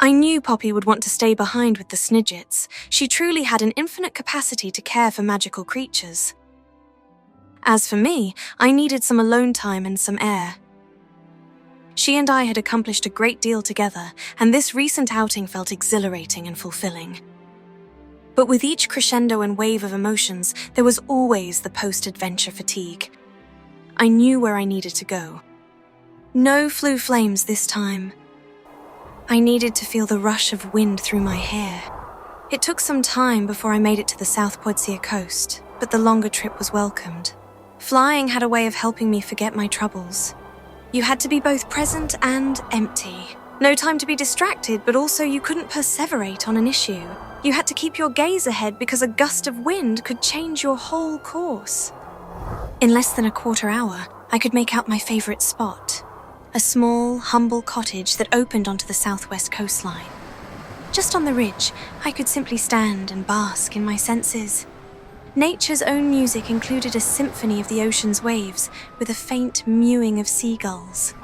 I knew Poppy would want to stay behind with the Snidgets. She truly had an infinite capacity to care for magical creatures. As for me, I needed some alone time and some air. She and I had accomplished a great deal together, and this recent outing felt exhilarating and fulfilling. But with each crescendo and wave of emotions, there was always the post-adventure fatigue. I knew where I needed to go. No flue flames this time. I needed to feel the rush of wind through my hair. It took some time before I made it to the South Poitsia coast, but the longer trip was welcomed. Flying had a way of helping me forget my troubles. You had to be both present and empty. No time to be distracted, but also you couldn't perseverate on an issue. You had to keep your gaze ahead because a gust of wind could change your whole course. In less than a quarter hour, I could make out my favorite spot. A small, humble cottage that opened onto the southwest coastline. Just on the ridge, I could simply stand and bask in my senses. Nature's own music included a symphony of the ocean's waves with a faint mewing of seagulls.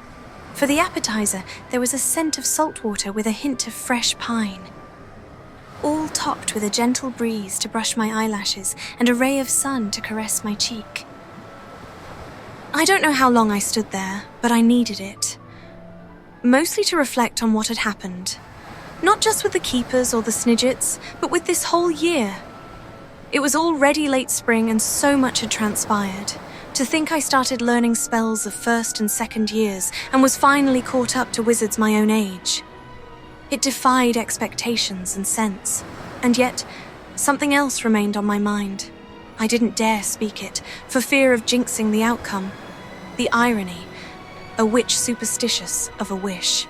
For the appetizer, there was a scent of saltwater with a hint of fresh pine. All topped with a gentle breeze to brush my eyelashes and a ray of sun to caress my cheek. I don't know how long I stood there, but I needed it. Mostly to reflect on what had happened. Not just with the keepers or the Snidgets, but with this whole year. It was already late spring and so much had transpired. To think I started learning spells of first and second years and was finally caught up to wizards my own age. It defied expectations and sense, and yet something else remained on my mind. I didn't dare speak it, for fear of jinxing the outcome. The irony, a witch superstitious of a wish.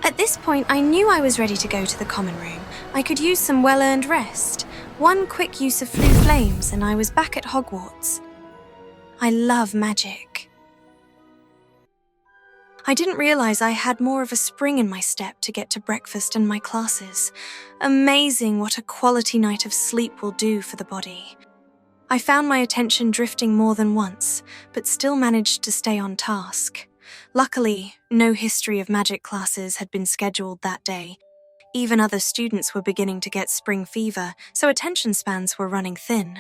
At this point, I knew I was ready to go to the common room. I could use some well-earned rest. One quick use of flue flames and I was back at Hogwarts. I love magic. I didn't realize I had more of a spring in my step to get to breakfast and my classes. Amazing what a quality night of sleep will do for the body. I found my attention drifting more than once, but still managed to stay on task. Luckily, no history of magic classes had been scheduled that day. Even other students were beginning to get spring fever, so attention spans were running thin.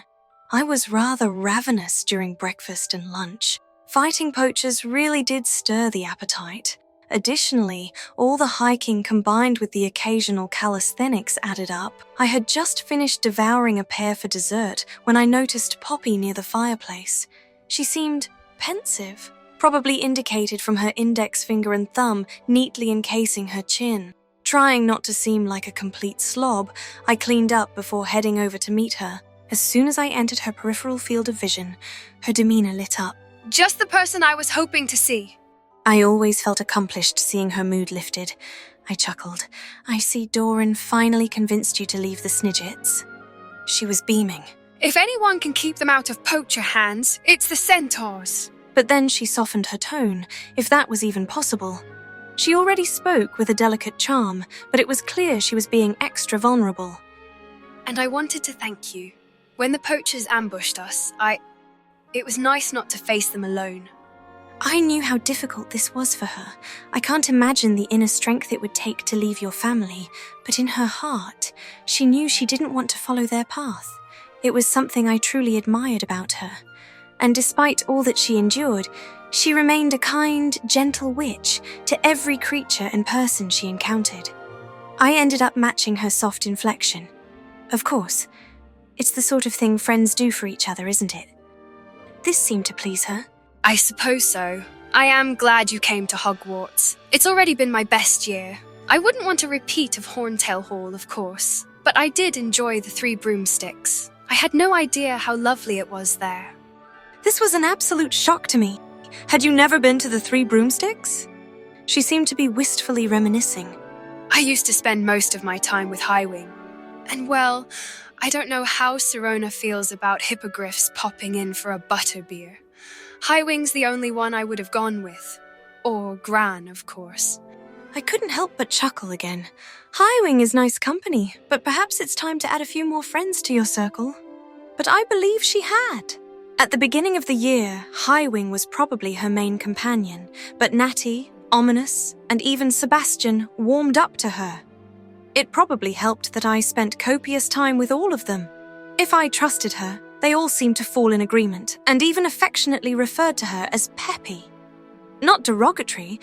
I was rather ravenous during breakfast and lunch. Fighting poachers really did stir the appetite. Additionally, all the hiking combined with the occasional calisthenics added up. I had just finished devouring a pear for dessert when I noticed Poppy near the fireplace. She seemed pensive, probably indicated from her index finger and thumb neatly encasing her chin. Trying not to seem like a complete slob, I cleaned up before heading over to meet her. As soon as I entered her peripheral field of vision, her demeanor lit up. Just the person I was hoping to see. I always felt accomplished seeing her mood lifted. I chuckled. I see Doran finally convinced you to leave the Snidgets. She was beaming. If anyone can keep them out of poacher hands, it's the centaurs. But then she softened her tone, if that was even possible. She already spoke with a delicate charm, but it was clear she was being extra vulnerable. And I wanted to thank you. When the poachers ambushed us, It was nice not to face them alone. I knew how difficult this was for her. I can't imagine the inner strength it would take to leave your family, but in her heart, she knew she didn't want to follow their path. It was something I truly admired about her. And despite all that she endured, she remained a kind, gentle witch to every creature and person she encountered. I ended up matching her soft inflection. Of course, it's the sort of thing friends do for each other, isn't it? This seemed to please her. I suppose so. I am glad you came to Hogwarts. It's already been my best year. I wouldn't want a repeat of Horntail Hall, of course, but I did enjoy the 3 broomsticks. I had no idea how lovely it was there. This was an absolute shock to me. Had you never been to the 3 broomsticks? She seemed to be wistfully reminiscing. I used to spend most of my time with Highwing. And well, I don't know how Sirona feels about hippogriffs popping in for a butterbeer. Highwing's the only one I would have gone with. Or Gran, of course. I couldn't help but chuckle again. Highwing is nice company, but perhaps it's time to add a few more friends to your circle. But I believe she had. At the beginning of the year, Highwing was probably her main companion, but Natty, Ominous, and even Sebastian warmed up to her. It probably helped that I spent copious time with all of them. If I trusted her, they all seemed to fall in agreement, and even affectionately referred to her as Peppy. Not derogatory,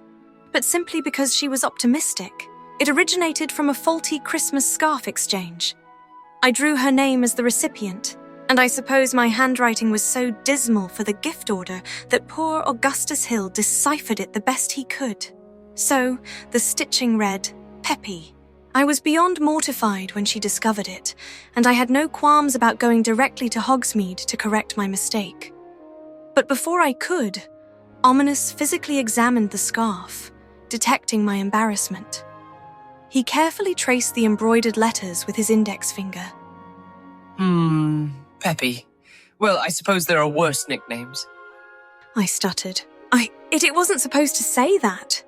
but simply because she was optimistic. It originated from a faulty Christmas scarf exchange. I drew her name as the recipient, and I suppose my handwriting was so dismal for the gift order that poor Augustus Hill deciphered it the best he could. So, the stitching read, Peppy. I was beyond mortified when she discovered it, and I had no qualms about going directly to Hogsmeade to correct my mistake. But before I could, Ominous physically examined the scarf, detecting my embarrassment. He carefully traced the embroidered letters with his index finger. Peppy. Well, I suppose there are worse nicknames. I stuttered. It wasn't supposed to say that.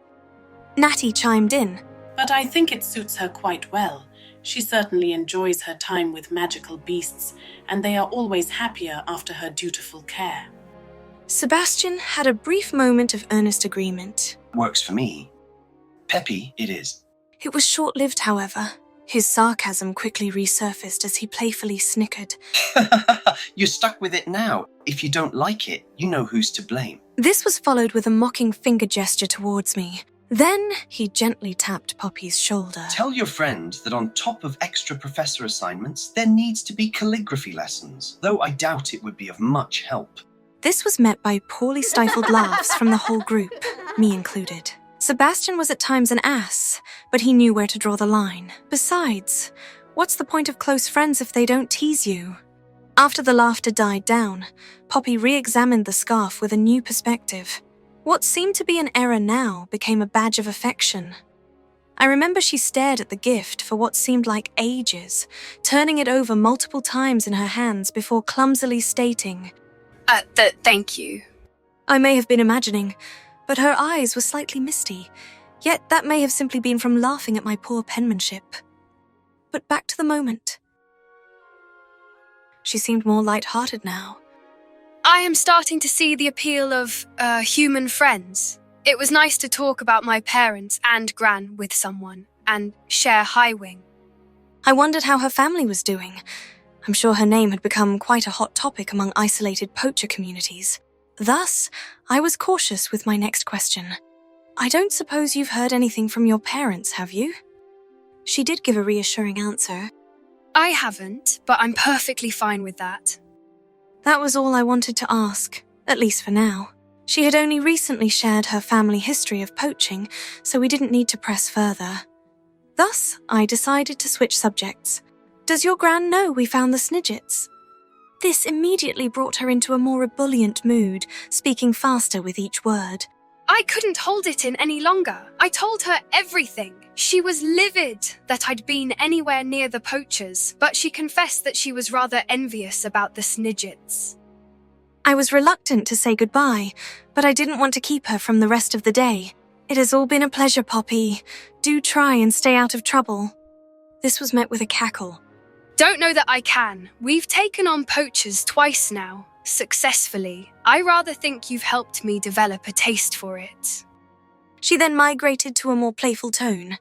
Natty chimed in. But I think it suits her quite well. She certainly enjoys her time with magical beasts, and they are always happier after her dutiful care. Sebastian had a brief moment of earnest agreement. Works for me. Peppy, it is. It was short-lived, however. His sarcasm quickly resurfaced as he playfully snickered. You're stuck with it now. If you don't like it, you know who's to blame. This was followed with a mocking finger gesture towards me. Then he gently tapped Poppy's shoulder. Tell your friend that on top of extra professor assignments, there needs to be calligraphy lessons, though I doubt it would be of much help. This was met by poorly stifled laughs from the whole group, me included. Sebastian was at times an ass, but he knew where to draw the line. Besides, what's the point of close friends if they don't tease you? After the laughter died down, Poppy re-examined the scarf with a new perspective. What seemed to be an error now became a badge of affection. I remember she stared at the gift for what seemed like ages, turning it over multiple times in her hands before clumsily stating, Thank you. I may have been imagining, but her eyes were slightly misty, yet that may have simply been from laughing at my poor penmanship. But back to the moment. She seemed more light-hearted now. I am starting to see the appeal of, human friends. It was nice to talk about my parents and Gran with someone, and share Highwing. I wondered how her family was doing. I'm sure her name had become quite a hot topic among isolated poacher communities. Thus, I was cautious with my next question. I don't suppose you've heard anything from your parents, have you? She did give a reassuring answer. I haven't, but I'm perfectly fine with that. That was all I wanted to ask, at least for now. She had only recently shared her family history of poaching, so we didn't need to press further. Thus, I decided to switch subjects. Does your Gran know we found the Snidgets? This immediately brought her into a more ebullient mood, speaking faster with each word. I couldn't hold it in any longer. I told her everything. She was livid that I'd been anywhere near the poachers, but she confessed that she was rather envious about the Snidgets. I was reluctant to say goodbye, but I didn't want to keep her from the rest of the day. It has all been a pleasure, Poppy. Do try and stay out of trouble. This was met with a cackle. Don't know that I can. We've taken on poachers twice now, successfully. I rather think you've helped me develop a taste for it. She then migrated to a more playful tone.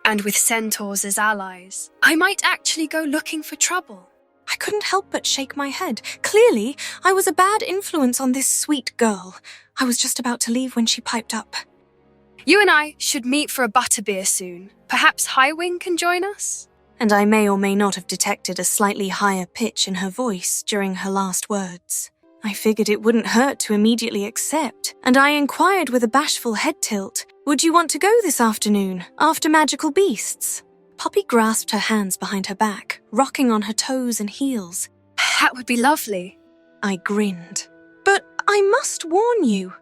And with centaurs as allies, I might actually go looking for trouble. I couldn't help but shake my head. Clearly, I was a bad influence on this sweet girl. I was just about to leave when she piped up. You and I should meet for a butterbeer soon. Perhaps Highwing can join us? And I may or may not have detected a slightly higher pitch in her voice during her last words. I figured it wouldn't hurt to immediately accept, and I inquired with a bashful head tilt, would you want to go this afternoon, after magical beasts? Poppy grasped her hands behind her back, rocking on her toes and heels. That would be lovely. I grinned. But I must warn you.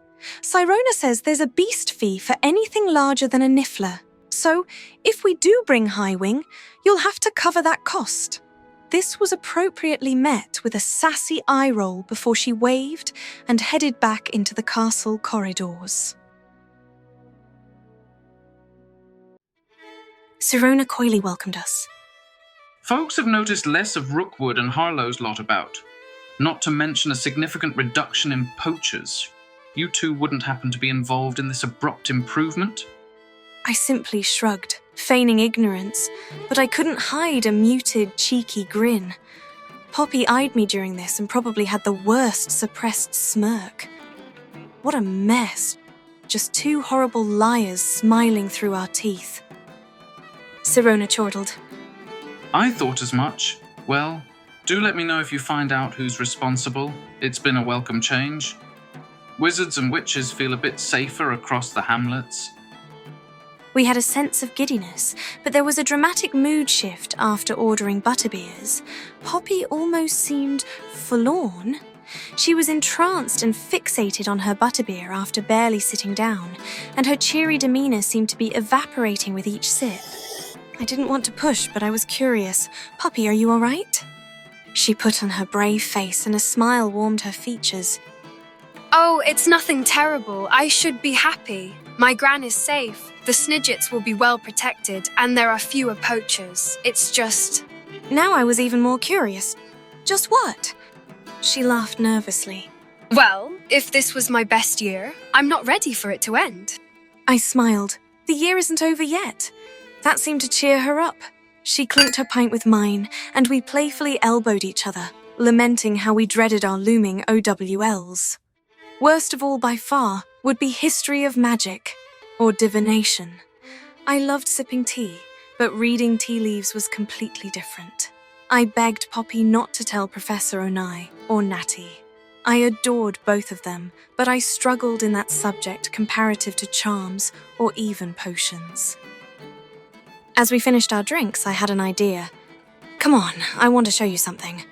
Sirona says there's a beast fee for anything larger than a niffler. So, if we do bring Highwing, you'll have to cover that cost. This was appropriately met with a sassy eye roll before she waved and headed back into the castle corridors. Sirona coyly welcomed us. Folks have noticed less of Rookwood and Harlow's lot about, not to mention a significant reduction in poachers. you two wouldn't happen to be involved in this abrupt improvement? I simply shrugged, feigning ignorance, but I couldn't hide a muted, cheeky grin. Poppy eyed me during this and probably had the worst suppressed smirk. What a mess. Just two horrible liars smiling through our teeth. Sirona chortled. I thought as much. Well, do let me know if you find out who's responsible. It's been a welcome change. Wizards and witches feel a bit safer across the hamlets. We had a sense of giddiness, but there was a dramatic mood shift after ordering butterbeers. Poppy almost seemed forlorn. She was entranced and fixated on her butterbeer after barely sitting down, and her cheery demeanour seemed to be evaporating with each sip. I didn't want to push, but I was curious. Poppy, are you all right? She put on her brave face and a smile warmed her features. Oh, it's nothing terrible. I should be happy. My gran is safe. The Snidgets will be well protected, and there are fewer poachers. It's just... Now I was even more curious. Just what? She laughed nervously. Well, if this was my best year, I'm not ready for it to end. I smiled. The year isn't over yet. That seemed to cheer her up. She clinked her pint with mine, and we playfully elbowed each other, lamenting how we dreaded our looming O.W.Ls. Worst of all by far would be history of magic, or divination. I loved sipping tea, but reading tea leaves was completely different. I begged Poppy not to tell Professor Onai or Natty. I adored both of them, but I struggled in that subject comparative to charms or even potions. As we finished our drinks, I had an idea. Come on, I want to show you something.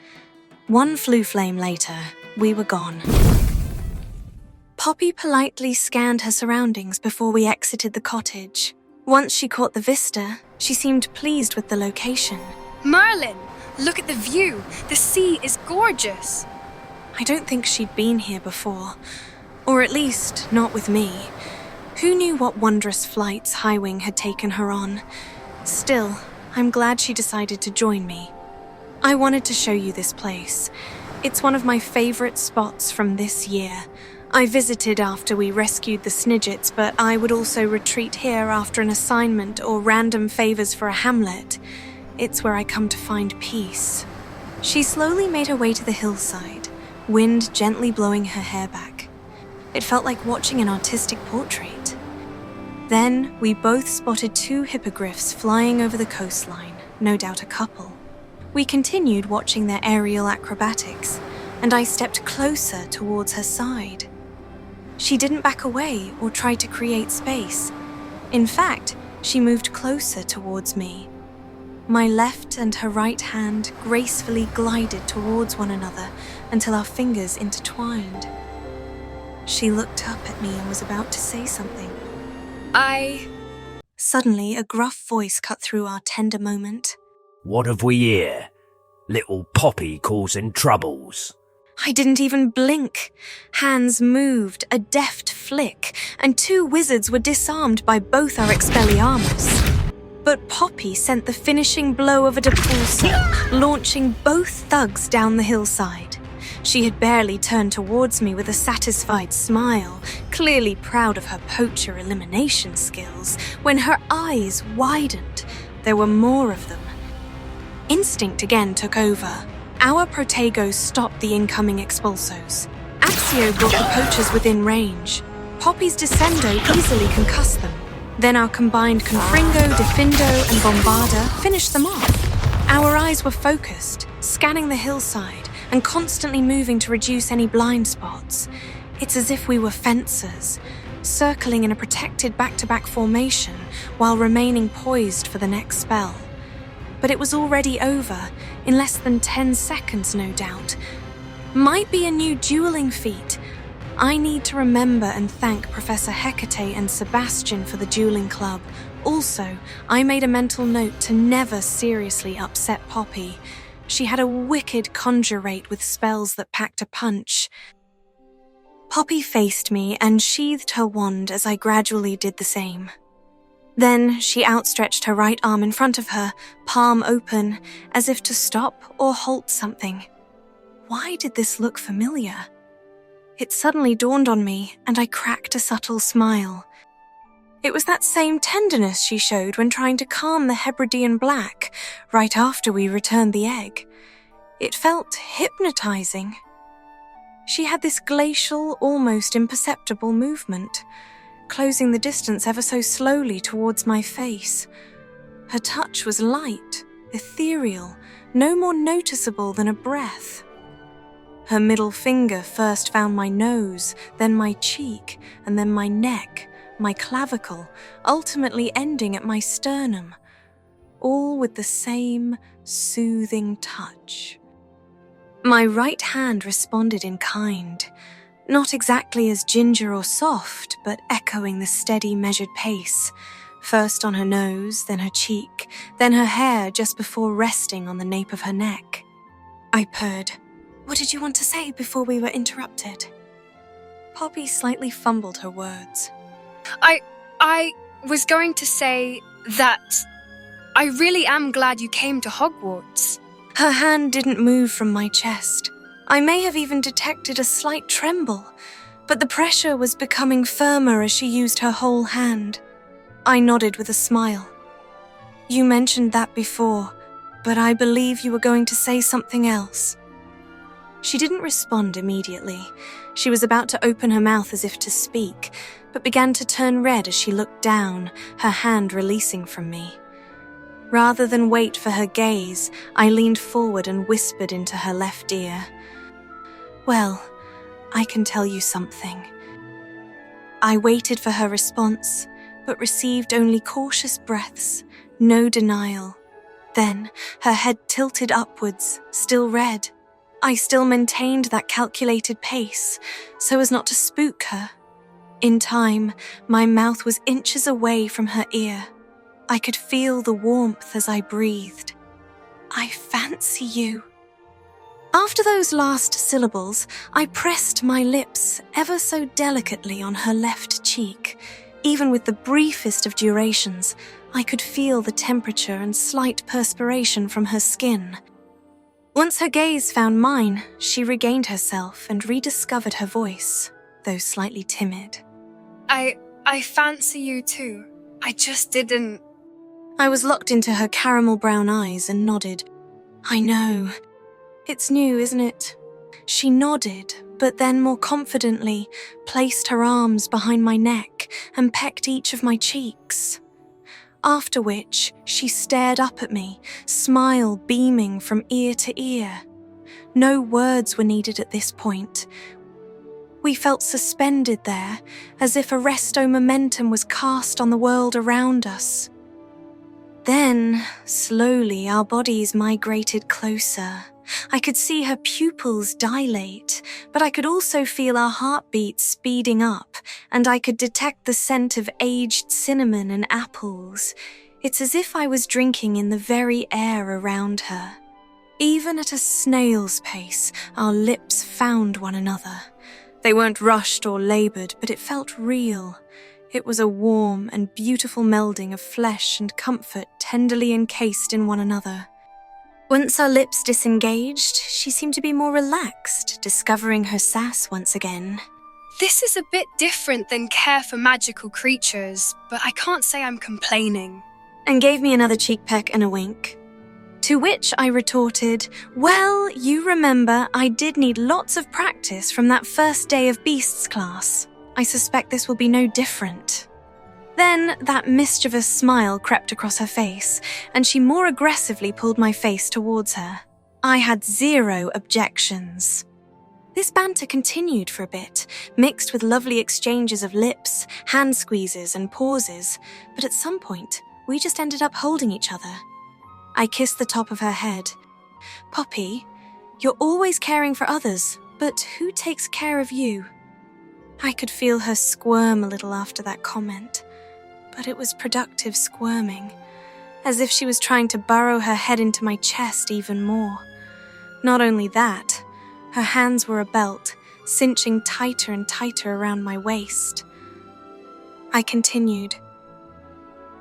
One flue flame later, we were gone. Poppy politely scanned her surroundings before we exited the cottage. Once she caught the vista, she seemed pleased with the location. Merlin, look at the view. The sea is gorgeous. I don't think she'd been here before. Or at least, not with me. Who knew what wondrous flights Highwing had taken her on? Still, I'm glad she decided to join me. I wanted to show you this place. It's one of my favorite spots from this year. I visited after we rescued the Snidgets, but I would also retreat here after an assignment or random favors for a hamlet. It's where I come to find peace. She slowly made her way to the hillside, wind gently blowing her hair back. It felt like watching an artistic portrait. Then we both spotted two hippogriffs flying over the coastline, no doubt a couple. We continued watching their aerial acrobatics, and I stepped closer towards her side. She didn't back away or try to create space. In fact, she moved closer towards me. My left and her right hand gracefully glided towards one another until our fingers intertwined. She looked up at me and was about to say something. Suddenly, a gruff voice cut through our tender moment. What have we here? Little Poppy causing troubles. I didn't even blink. Hands moved, a deft flick, and two wizards were disarmed by both our Expelliarmus. But Poppy sent the finishing blow of a depulso, launching both thugs down the hillside. She had barely turned towards me with a satisfied smile, clearly proud of her poacher elimination skills, when her eyes widened. There were more of them. Instinct again took over. Our Protego stopped the incoming expulsos. Axio brought the poachers within range. Poppy's Descendo easily concussed them. Then our combined Confringo, Defindo, and Bombarda finished them off. Our eyes were focused, scanning the hillside, and constantly moving to reduce any blind spots. It's as if we were fencers, circling in a protected back-to-back formation while remaining poised for the next spell. But it was already over, in less than 10 seconds, no doubt. Might be a new dueling feat. I need to remember and thank Professor Hecate and Sebastian for the dueling club. Also, I made a mental note to never seriously upset Poppy. She had a wicked conjure rate with spells that packed a punch. Poppy faced me and sheathed her wand as I gradually did the same. Then she outstretched her right arm in front of her, palm open, as if to stop or halt something. Why did this look familiar? It suddenly dawned on me, and I cracked a subtle smile. It was that same tenderness she showed when trying to calm the Hebridean black right after we returned the egg. It felt hypnotizing. She had this glacial, almost imperceptible movement, closing the distance ever so slowly towards my face. Her touch was light, ethereal, no more noticeable than a breath. Her middle finger first found my nose, then my cheek, and then my neck, my clavicle, ultimately ending at my sternum, all with the same soothing touch. My right hand responded in kind, not exactly as ginger or soft, but echoing the steady, measured pace, first on her nose, then her cheek, then her hair just before resting on the nape of her neck. I purred. "What did you want to say before we were interrupted?" Poppy slightly fumbled her words. I was going to say that I really am glad you came to Hogwarts. Her hand didn't move from my chest. I may have even detected a slight tremble, but the pressure was becoming firmer as she used her whole hand. I nodded with a smile. "You mentioned that before, but I believe you were going to say something else." She didn't respond immediately. She was about to open her mouth as if to speak, but began to turn red as she looked down, her hand releasing from me. Rather than wait for her gaze, I leaned forward and whispered into her left ear. "Well, I can tell you something." I waited for her response, but received only cautious breaths, no denial. Then, her head tilted upwards, still red. I still maintained that calculated pace, so as not to spook her. In time, my mouth was inches away from her ear. I could feel the warmth as I breathed. "I fancy you." After those last syllables, I pressed my lips ever so delicately on her left cheek. Even with the briefest of durations, I could feel the temperature and slight perspiration from her skin. Once her gaze found mine, she regained herself and rediscovered her voice, though slightly timid. I fancy you too. I just didn't... I was locked into her caramel brown eyes and nodded. "I know. It's new, isn't it?" She nodded, but then more confidently placed her arms behind my neck and pecked each of my cheeks. After which, she stared up at me, smile beaming from ear to ear. No words were needed at this point. We felt suspended there, as if a resto momentum was cast on the world around us. Then, slowly, our bodies migrated closer. I could see her pupils dilate, but I could also feel our heartbeats speeding up, and I could detect the scent of aged cinnamon and apples. It's as if I was drinking in the very air around her. Even at a snail's pace, our lips found one another. They weren't rushed or labored, but it felt real. It was a warm and beautiful melding of flesh and comfort tenderly encased in one another. Once our lips disengaged, she seemed to be more relaxed, discovering her sass once again. This is a bit different than care for magical creatures, but I can't say I'm complaining. And gave me another cheek peck and a wink. To which I retorted, "Well, you remember I did need lots of practice from that first day of Beasts class. I suspect this will be no different." Then that mischievous smile crept across her face, and she more aggressively pulled my face towards her. I had zero objections. This banter continued for a bit, mixed with lovely exchanges of lips, hand squeezes and pauses, but at some point, we just ended up holding each other. I kissed the top of her head. "Poppy, you're always caring for others, but who takes care of you?" I could feel her squirm a little after that comment, but it was productive squirming, as if she was trying to burrow her head into my chest even more. Not only that, her hands were a belt, cinching tighter and tighter around my waist. I continued,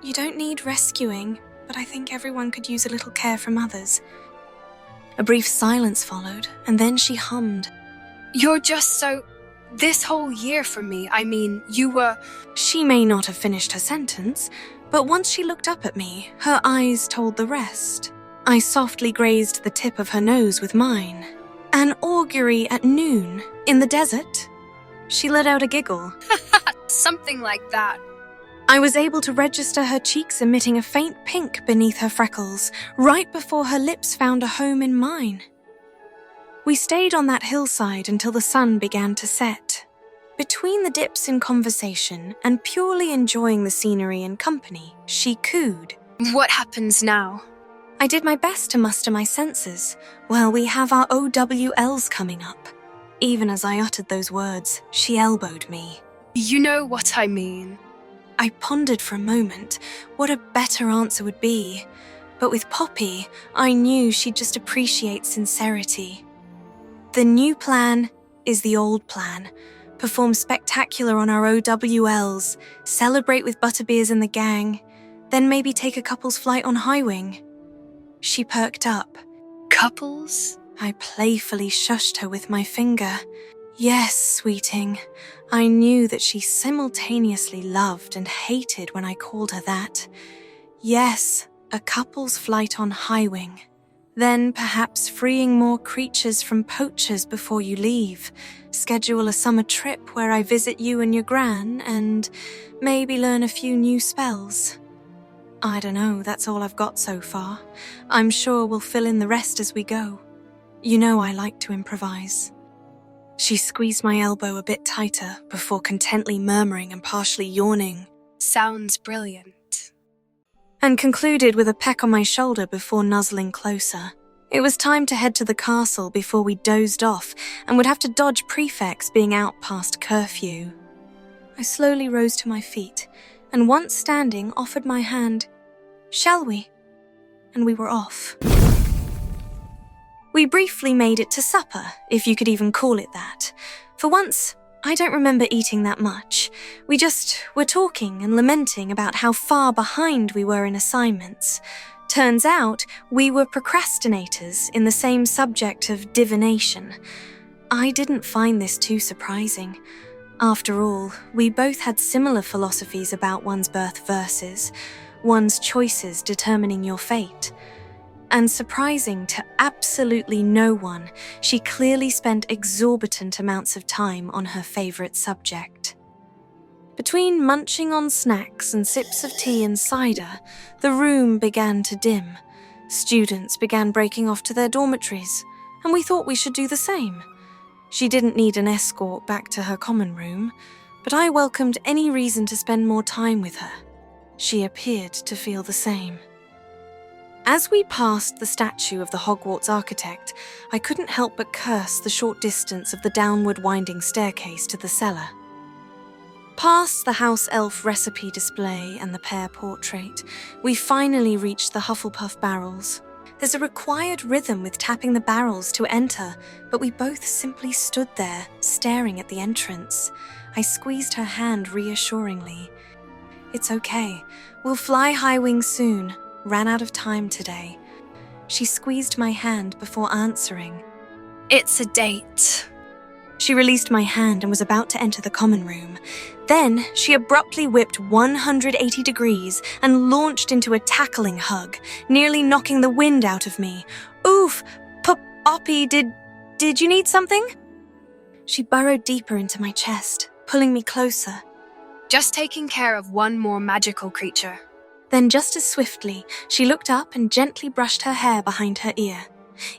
"You don't need rescuing, but I think everyone could use a little care from others." A brief silence followed, and then she hummed. You're just so This whole year for me, I mean, you were... She may not have finished her sentence, but once she looked up at me, her eyes told the rest. I softly grazed the tip of her nose with mine. An augury at noon, in the desert? She let out a giggle. Something like that. I was able to register her cheeks emitting a faint pink beneath her freckles, right before her lips found a home in mine. We stayed on that hillside until the sun began to set. Between the dips in conversation and purely enjoying the scenery and company, she cooed. What happens now? I did my best to muster my senses. Well, we have our O.W.Ls coming up. Even as I uttered those words, she elbowed me. You know what I mean. I pondered for a moment what a better answer would be, but with Poppy, I knew she'd just appreciate sincerity. The new plan is the old plan. Perform spectacular on our O.W.Ls, celebrate with Butterbeers and the gang, then maybe take a couple's flight on Highwing. She perked up. Couples? I playfully shushed her with my finger. Yes, sweeting. I knew that she simultaneously loved and hated when I called her that. Yes, a couple's flight on Highwing. Then perhaps freeing more creatures from poachers before you leave. Schedule a summer trip where I visit you and your gran and maybe learn a few new spells. I don't know, that's all I've got so far. I'm sure we'll fill in the rest as we go. You know I like to improvise. She squeezed my elbow a bit tighter before contently murmuring and partially yawning. Sounds brilliant. And concluded with a peck on my shoulder before nuzzling closer. It was time to head to the castle before we dozed off and would have to dodge prefects being out past curfew. I slowly rose to my feet and once standing offered my hand. Shall we? And we were off. We briefly made it to supper, if you could even call it that. For once, I don't remember eating that much. We just were talking and lamenting about how far behind we were in assignments. Turns out, we were procrastinators in the same subject of divination. I didn't find this too surprising. After all, we both had similar philosophies about one's birth verses, one's choices determining your fate. And surprising to absolutely no one, she clearly spent exorbitant amounts of time on her favourite subject. Between munching on snacks and sips of tea and cider, the room began to dim. Students began breaking off to their dormitories, and we thought we should do the same. She didn't need an escort back to her common room, but I welcomed any reason to spend more time with her. She appeared to feel the same. As we passed the statue of the Hogwarts architect, I couldn't help but curse the short distance of the downward winding staircase to the cellar. Past the house elf recipe display and the pear portrait, we finally reached the Hufflepuff barrels. There's a required rhythm with tapping the barrels to enter, but we both simply stood there, staring at the entrance. I squeezed her hand reassuringly. It's okay. We'll fly Highwing soon. Ran out of time today. She squeezed my hand before answering. It's a date. She released my hand and was about to enter the common room. Then she abruptly whipped 180 degrees and launched into a tackling hug, nearly knocking the wind out of me. Oof! Poppy, did you need something? She burrowed deeper into my chest, pulling me closer. Just taking care of one more magical creature. Then just as swiftly, she looked up and gently brushed her hair behind her ear.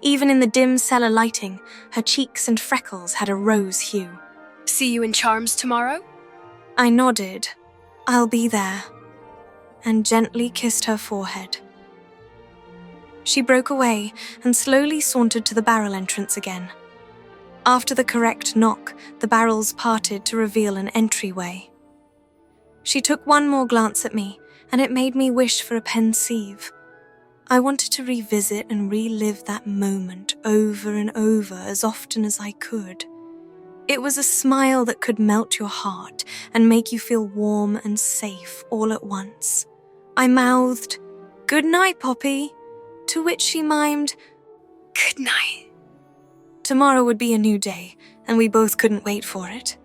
Even in the dim cellar lighting, her cheeks and freckles had a rose hue. See you in Charms tomorrow? I nodded. I'll be there. And gently kissed her forehead. She broke away and slowly sauntered to the barrel entrance again. After the correct knock, the barrels parted to reveal an entryway. She took one more glance at me, and it made me wish for a pensieve. I wanted to revisit and relive that moment over and over as often as I could. It was a smile that could melt your heart and make you feel warm and safe all at once. I mouthed, "Good night, Poppy," to which she mimed, Good night. Tomorrow would be a new day, and we both couldn't wait for it.